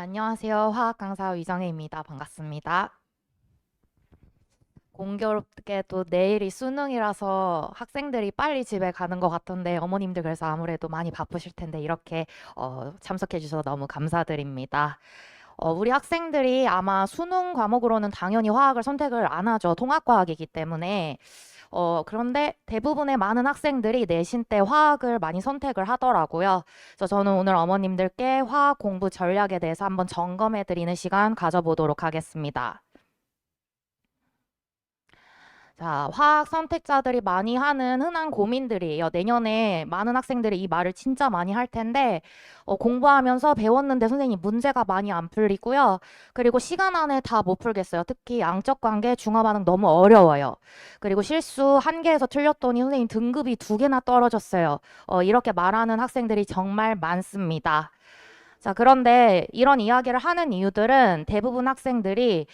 안녕하세요. 화학 강사 위정혜입니다. 반갑습니다. 공교롭게도 내일이 수능이라서 학생들이 빨리 집에 가는 것 같던데 어머님들 그래서 아무래도 많이 바쁘실 텐데 이렇게 참석해 주셔서 너무 감사드립니다. 우리 학생들이 아마 수능 과목으로는 당연히 화학을 선택을 안 하죠. 통합과학이기 때문에. 그런데 대부분의 많은 학생들이 내신 때 화학을 많이 선택을 하더라고요. 그래서 저는 오늘 어머님들께 화학 공부 전략에 대해서 한번 점검해 드리는 시간 가져보도록 하겠습니다. 자, 화학 선택자들이 많이 하는 흔한 고민들이에요. 내년에 많은 학생들이 이 말을 진짜 많이 할 텐데, 공부하면서 배웠는데 선생님 문제가 많이 안 풀리고요. 그리고 시간 안에 다 못 풀겠어요. 특히 양적 관계, 중화 반응 너무 어려워요. 그리고 실수 한 개에서 틀렸더니 선생님 등급이 두 개나 떨어졌어요. 이렇게 말하는 학생들이 정말 많습니다. 자, 그런데 이런 이야기를 하는 이유들은 대부분 학생들이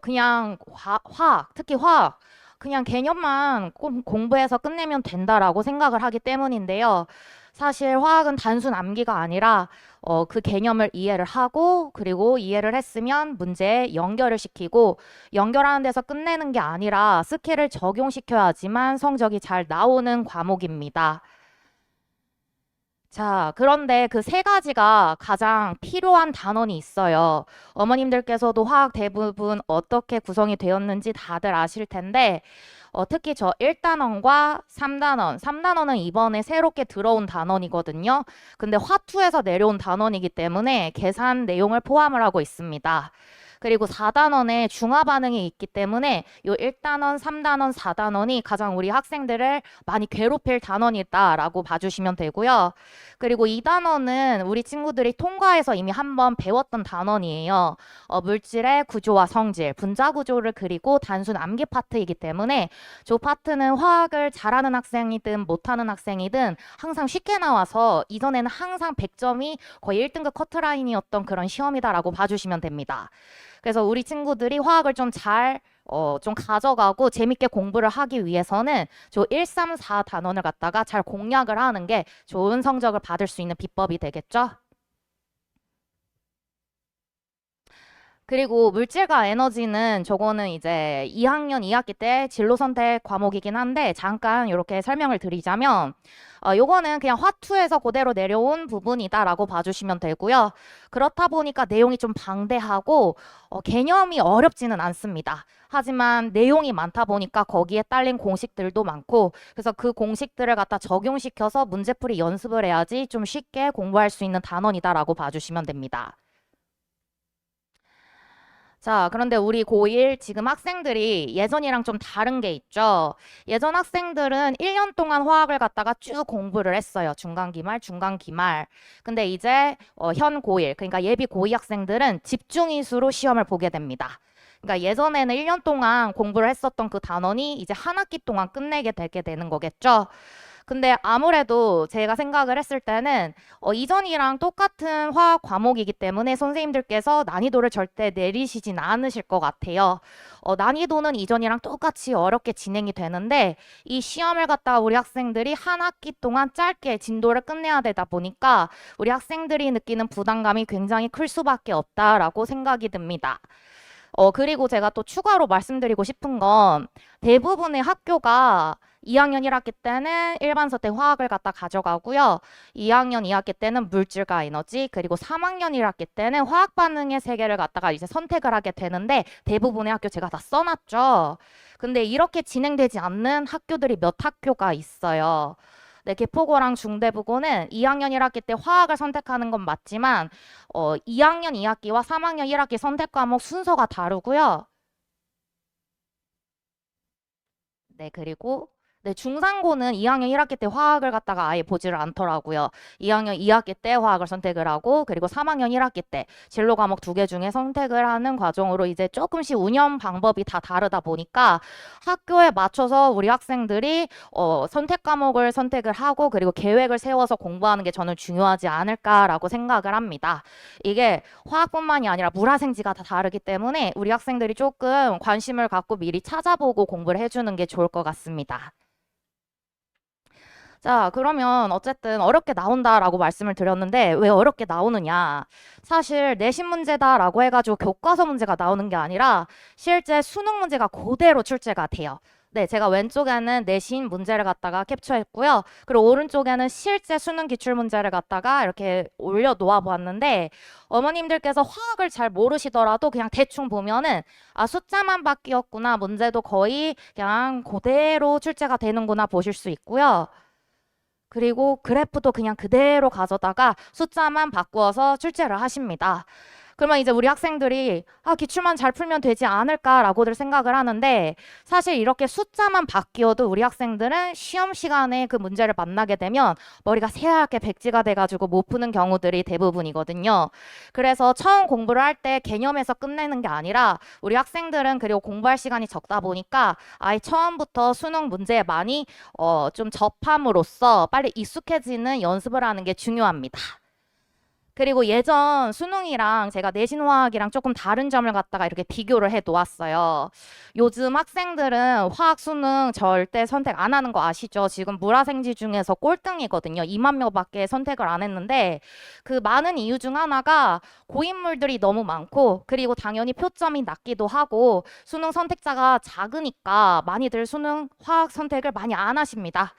그냥 화학, 특히 화학, 그냥 개념만 공부해서 끝내면 된다라고 생각을 하기 때문인데요. 사실 화학은 단순 암기가 아니라 그 개념을 이해를 하고 그리고 이해를 했으면 문제에 연결을 시키고 연결하는 데서 끝내는 게 아니라 스킬을 적용시켜야지만 성적이 잘 나오는 과목입니다. 자, 그런데 그 세 가지가 가장 필요한 단원이 있어요. 어머님들께서도 화학 대부분 어떻게 구성이 되었는지 다들 아실 텐데, 특히 저 1단원과 3단원, 3단원은 이번에 새롭게 들어온 단원이거든요. 근데 화투에서 내려온 단원이기 때문에 계산 내용을 포함을 하고 있습니다. 그리고 4단원에 중화 반응이 있기 때문에 요 1단원, 3단원, 4단원이 가장 우리 학생들을 많이 괴롭힐 단원이다라고 봐주시면 되고요. 그리고 2단원은 우리 친구들이 통과해서 이미 한번 배웠던 단원이에요. 물질의 구조와 성질, 분자 구조를 그리고 단순 암기 파트이기 때문에 저 파트는 화학을 잘하는 학생이든 못하는 학생이든 항상 쉽게 나와서 이전에는 항상 100점이 거의 1등급 커트라인이었던 그런 시험이다라고 봐주시면 됩니다. 그래서 우리 친구들이 화학을 좀 가져가고 재밌게 공부를 하기 위해서는 저 1, 3, 4 단원을 갖다가 잘 공략을 하는 게 좋은 성적을 받을 수 있는 비법이 되겠죠? 그리고 물질과 에너지는 저거는 이제 2학년 2학기 때 진로 선택 과목이긴 한데 잠깐 이렇게 설명을 드리자면 요거는 그냥 화투에서 그대로 내려온 부분이다라고 봐주시면 되고요. 그렇다 보니까 내용이 좀 방대하고 개념이 어렵지는 않습니다. 하지만 내용이 많다 보니까 거기에 딸린 공식들도 많고 그래서 그 공식들을 갖다 적용시켜서 문제풀이 연습을 해야지 좀 쉽게 공부할 수 있는 단원이다라고 봐주시면 됩니다. 자, 그런데 우리 고1 지금 학생들이 예전이랑 좀 다른 게 있죠. 예전 학생들은 1년 동안 화학을 갖다가 쭉 공부를 했어요. 중간 기말, 중간 기말. 근데 이제 현 고1, 그러니까 예비 고2 학생들은 집중이수로 시험을 보게 됩니다. 그러니까 예전에는 1년 동안 공부를 했었던 그 단원이 이제 한 학기 동안 끝내게 되게 되는 거겠죠. 근데 아무래도 제가 생각을 했을 때는 이전이랑 똑같은 화학 과목이기 때문에 선생님들께서 난이도를 절대 내리시진 않으실 것 같아요. 난이도는 이전이랑 똑같이 어렵게 진행이 되는데 이 시험을 갖다가 우리 학생들이 한 학기 동안 짧게 진도를 끝내야 되다 보니까 우리 학생들이 느끼는 부담감이 굉장히 클 수밖에 없다라고 생각이 듭니다. 그리고 제가 또 추가로 말씀드리고 싶은 건 대부분의 학교가 2학년 1학기 때는 일반서 때 화학을 갖다 가져가고요. 2학년 2학기 때는 물질과 에너지, 그리고 3학년 1학기 때는 화학 반응의 세계를 갖다가 이제 선택을 하게 되는데 대부분의 학교 제가 다 써놨죠. 근데 이렇게 진행되지 않는 학교들이 몇 학교가 있어요. 네, 개포고랑 중대부고는 2학년 1학기 때 화학을 선택하는 건 맞지만 2학년 2학기와 3학년 1학기 선택 과목 순서가 다르고요. 네, 그리고 네, 중상고는 2학년 1학기 때 화학을 갖다가 아예 보지를 않더라고요. 2학년 2학기 때 화학을 선택을 하고 그리고 3학년 1학기 때 진로 과목 두 개 중에 선택을 하는 과정으로 이제 조금씩 운영 방법이 다 다르다 보니까 학교에 맞춰서 우리 학생들이 선택 과목을 선택을 하고 그리고 계획을 세워서 공부하는 게 저는 중요하지 않을까라고 생각을 합니다. 이게 화학뿐만이 아니라 물화생지가 다 다르기 때문에 우리 학생들이 조금 관심을 갖고 미리 찾아보고 공부를 해주는 게 좋을 것 같습니다. 자, 그러면 어쨌든 어렵게 나온다라고 말씀을 드렸는데 왜 어렵게 나오느냐? 사실 내신 문제다라고 해가지고 교과서 문제가 나오는 게 아니라 실제 수능 문제가 그대로 출제가 돼요. 네, 제가 왼쪽에는 내신 문제를 갖다가 캡처했고요. 그리고 오른쪽에는 실제 수능 기출 문제를 갖다가 이렇게 올려 놓아 보았는데 어머님들께서 화학을 잘 모르시더라도 그냥 대충 보면은 아, 숫자만 바뀌었구나. 문제도 거의 그냥 그대로 출제가 되는구나 보실 수 있고요. 그리고 그래프도 그냥 그대로 가져다가 숫자만 바꾸어서 출제를 하십니다. 그러면 이제 우리 학생들이 아, 기출만 잘 풀면 되지 않을까라고들 생각을 하는데 사실 이렇게 숫자만 바뀌어도 우리 학생들은 시험 시간에 그 문제를 만나게 되면 머리가 새하얗게 백지가 돼가지고 못 푸는 경우들이 대부분이거든요. 그래서 처음 공부를 할 때 개념에서 끝내는 게 아니라 우리 학생들은 그리고 공부할 시간이 적다 보니까 아예 처음부터 수능 문제에 많이 좀 접함으로써 빨리 익숙해지는 연습을 하는 게 중요합니다. 그리고 예전 수능이랑 제가 내신화학이랑 조금 다른 점을 갖다가 이렇게 비교를 해 놓았어요. 요즘 학생들은 화학 수능 절대 선택 안 하는 거 아시죠? 지금 물화생지 중에서 꼴등이거든요. 2만 명밖에 선택을 안 했는데 그 많은 이유 중 하나가 고인물들이 너무 많고 그리고 당연히 표점이 낮기도 하고 수능 선택자가 작으니까 많이들 수능 화학 선택을 많이 안 하십니다.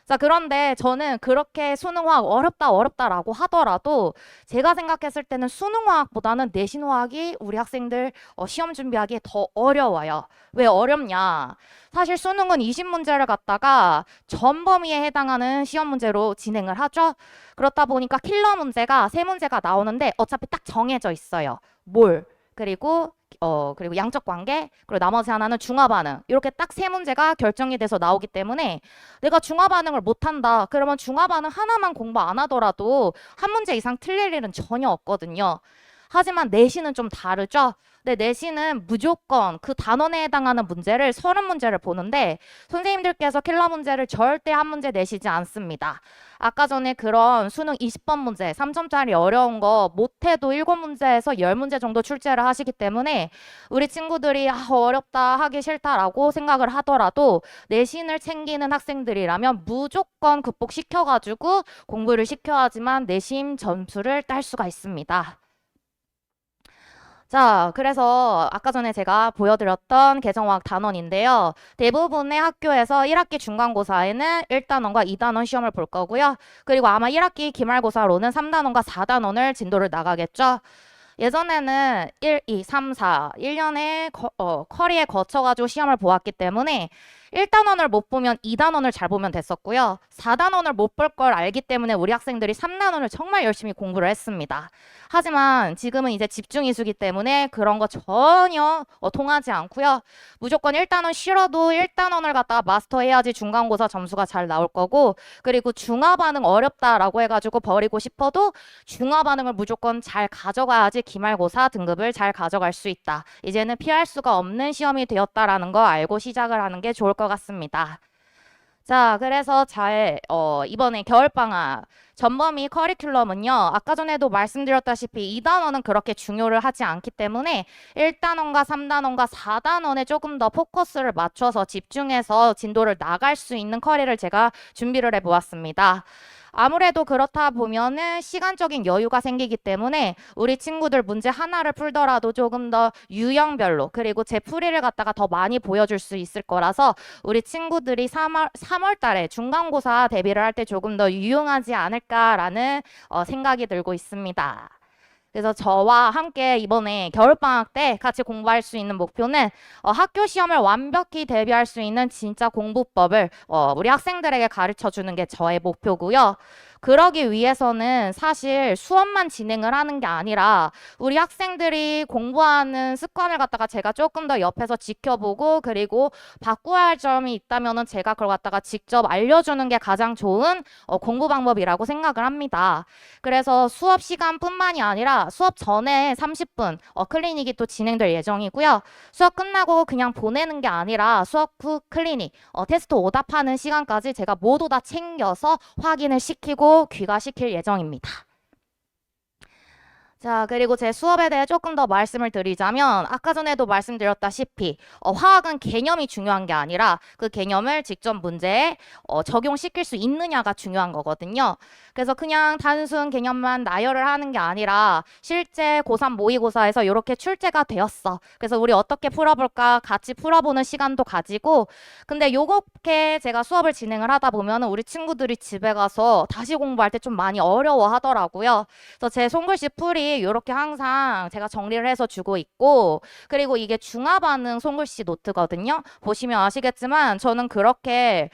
자, 그런데 저는 그렇게 수능화학 어렵다라고 하더라도 제가 생각했을 때는 수능화학보다는 내신화학이 우리 학생들 시험 준비하기에 더 어려워요. 왜 어렵냐? 사실 수능은 20문제를 갖다가 전 범위에 해당하는 시험 문제로 진행을 하죠. 그렇다 보니까 킬러 문제가 세 문제가 나오는데 어차피 딱 정해져 있어요. 뭘, 그리고 양적 관계, 그리고 나머지 하나는 중화 반응. 이렇게 딱 세 문제가 결정이 돼서 나오기 때문에 내가 중화 반응을 못한다. 그러면 중화 반응 하나만 공부 안 하더라도 한 문제 이상 틀릴 일은 전혀 없거든요. 하지만 내신은 좀 다르죠. 네, 내신은 무조건 그 단원에 해당하는 문제를 30문제를 보는데 선생님들께서 킬러 문제를 절대 한 문제 내시지 않습니다. 아까 전에 그런 수능 20번 문제, 3점짜리 어려운 거 못해도 7문제에서 10문제 정도 출제를 하시기 때문에 우리 친구들이 아, 어렵다, 하기 싫다라고 생각을 하더라도 내신을 챙기는 학생들이라면 무조건 극복시켜가지고 공부를 시켜야지만 내신 점수를 딸 수가 있습니다. 자, 그래서 아까 전에 제가 보여드렸던 개정화학 단원인데요. 대부분의 학교에서 1학기 중간고사에는 1단원과 2단원 시험을 볼 거고요. 그리고 아마 1학기 기말고사로는 3단원과 4단원을 진도를 나가겠죠. 예전에는 1, 2, 3, 4, 1년에 커리에 거쳐가지고 시험을 보았기 때문에 1단원을 못 보면 2단원을 잘 보면 됐었고요. 4단원을 못 볼 걸 알기 때문에 우리 학생들이 3단원을 정말 열심히 공부를 했습니다. 하지만 지금은 이제 집중이수기 때문에 그런 거 전혀 통하지 않고요. 무조건 1단원 싫어도 1단원을 갖다가 마스터해야지 중간고사 점수가 잘 나올 거고 그리고 중화 반응 어렵다라고 해가지고 버리고 싶어도 중화 반응을 무조건 잘 가져가야지 기말고사 등급을 잘 가져갈 수 있다. 이제는 피할 수가 없는 시험이 되었다라는 거 알고 시작을 하는 게 좋을 것 같습니다. 자, 그래서 이번에 겨울방학 전범위 커리큘럼은요, 아까 전에도 말씀드렸다시피 2단원은 그렇게 중요를 하지 않기 때문에 1단원과 3단원과 4단원에 조금 더 포커스를 맞춰서 집중해서 진도를 나갈 수 있는 커리를 제가 준비를 해보았습니다. 아무래도 그렇다 보면은 시간적인 여유가 생기기 때문에 우리 친구들 문제 하나를 풀더라도 조금 더 유형별로 그리고 제 풀이를 갖다가 더 많이 보여줄 수 있을 거라서 우리 친구들이 3월 달에 중간고사 대비를 할 때 조금 더 유용하지 않을까라는 생각이 들고 있습니다. 그래서 저와 함께 이번에 겨울방학 때 같이 공부할 수 있는 목표는 학교 시험을 완벽히 대비할 수 있는 진짜 공부법을 우리 학생들에게 가르쳐 주는 게 저의 목표고요. 그러기 위해서는 사실 수업만 진행을 하는 게 아니라 우리 학생들이 공부하는 습관을 갖다가 제가 조금 더 옆에서 지켜보고 그리고 바꿔야 할 점이 있다면은 제가 그걸 갖다가 직접 알려주는 게 가장 좋은 공부 방법이라고 생각을 합니다. 그래서 수업 시간뿐만이 아니라 수업 전에 30분 클리닉이 또 진행될 예정이고요. 수업 끝나고 그냥 보내는 게 아니라 수업 후 클리닉, 테스트 오답하는 시간까지 제가 모두 다 챙겨서 확인을 시키고 귀가시킬 예정입니다. 자, 그리고 제 수업에 대해 조금 더 말씀을 드리자면, 아까 전에도 말씀드렸다시피, 화학은 개념이 중요한 게 아니라 그 개념을 직접 문제에 적용시킬 수 있느냐가 중요한 거거든요. 그래서 그냥 단순 개념만 나열을 하는 게 아니라 실제 고3 모의고사에서 이렇게 출제가 되었어. 그래서 우리 어떻게 풀어볼까 같이 풀어보는 시간도 가지고, 근데 요렇게 제가 수업을 진행을 하다 보면 우리 친구들이 집에 가서 다시 공부할 때 좀 많이 어려워 하더라고요. 그래서 제 손글씨 풀이 이렇게 항상 제가 정리를 해서 주고 있고, 그리고 이게 중화반응 손글씨 노트거든요. 보시면 아시겠지만 저는 그렇게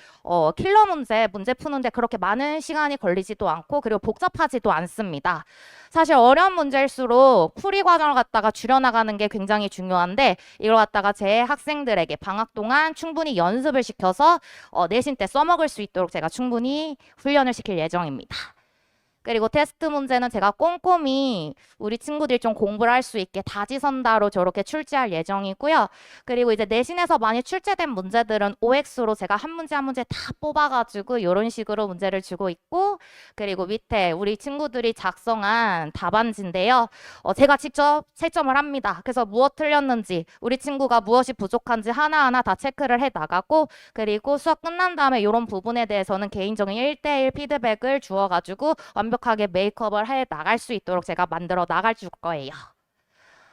킬러 문제 푸는데 그렇게 많은 시간이 걸리지도 않고, 그리고 복잡하지도 않습니다. 사실 어려운 문제일수록 풀이 과정을 갖다가 줄여나가는 게 굉장히 중요한데, 이걸 갖다가 제 학생들에게 방학 동안 충분히 연습을 시켜서 내신 때 써먹을 수 있도록 제가 충분히 훈련을 시킬 예정입니다. 그리고 테스트 문제는 제가 꼼꼼히 우리 친구들이 좀 공부를 할 수 있게 다지선다로 저렇게 출제할 예정이고요. 그리고 이제 내신에서 많이 출제된 문제들은 OX로 제가 한 문제 한 문제 다 뽑아가지고 이런 식으로 문제를 주고 있고, 그리고 밑에 우리 친구들이 작성한 답안지인데요. 제가 직접 채점을 합니다. 그래서 무엇 틀렸는지, 우리 친구가 무엇이 부족한지 하나하나 다 체크를 해 나가고, 그리고 수업 끝난 다음에 이런 부분에 대해서는 개인적인 1대1 피드백을 주어가지고 완벽하게 메이크업을 해 나갈 수 있도록 제가 만들어 나갈 줄 거예요.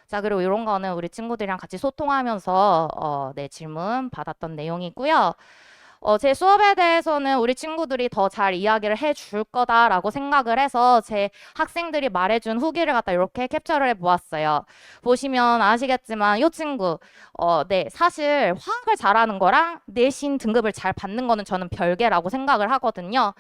자, 그리고 이런 거는 우리 친구들이랑 같이 소통하면서 네, 질문 받았던 내용이고요. 제 수업에 대해서는 우리 친구들이 더 잘 이야기를 해줄 거다라고 생각을 해서 제 학생들이 말해준 후기를 갖다 이렇게 캡처를 해보았어요. 보시면 아시겠지만 이 친구, 네, 사실 화학을 잘하는 거랑 내신 등급을 잘 받는 거는 저는 별개라고 생각을 하거든요.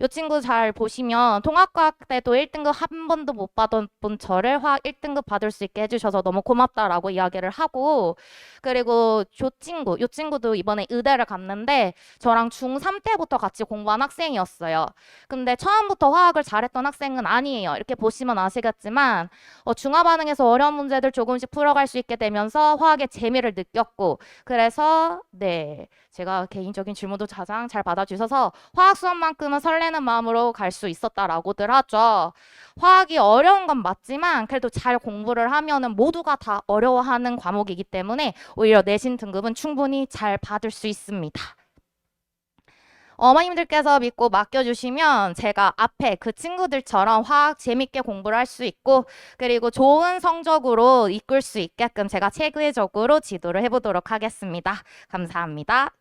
이 친구 잘 보시면 통합과학 때도 1등급 한 번도 못 받아본 저를 화학 1등급 받을 수 있게 해주셔서 너무 고맙다라고 이야기를 하고, 그리고 이 친구도 이번에 의대를 갔는데 저랑 중3 때부터 같이 공부한 학생이었어요. 근데 처음부터 화학을 잘했던 학생은 아니에요. 이렇게 보시면 아시겠지만 중화 반응에서 어려운 문제들 조금씩 풀어갈 수 있게 되면서 화학의 재미를 느꼈고, 그래서 네, 제가 개인적인 질문도 가장 잘 받아주셔서 화학 수업만큼은 설레는 마음으로 갈 수 있었다라고들 하죠. 화학이 어려운 건 맞지만 그래도 잘 공부를 하면은 모두가 다 어려워하는 과목이기 때문에 오히려 내신 등급은 충분히 잘 받을 수 있습니다. 어머님들께서 믿고 맡겨주시면 제가 앞에 그 친구들처럼 화학 재밌게 공부를 할 수 있고, 그리고 좋은 성적으로 이끌 수 있게끔 제가 체계적으로 지도를 해보도록 하겠습니다. 감사합니다.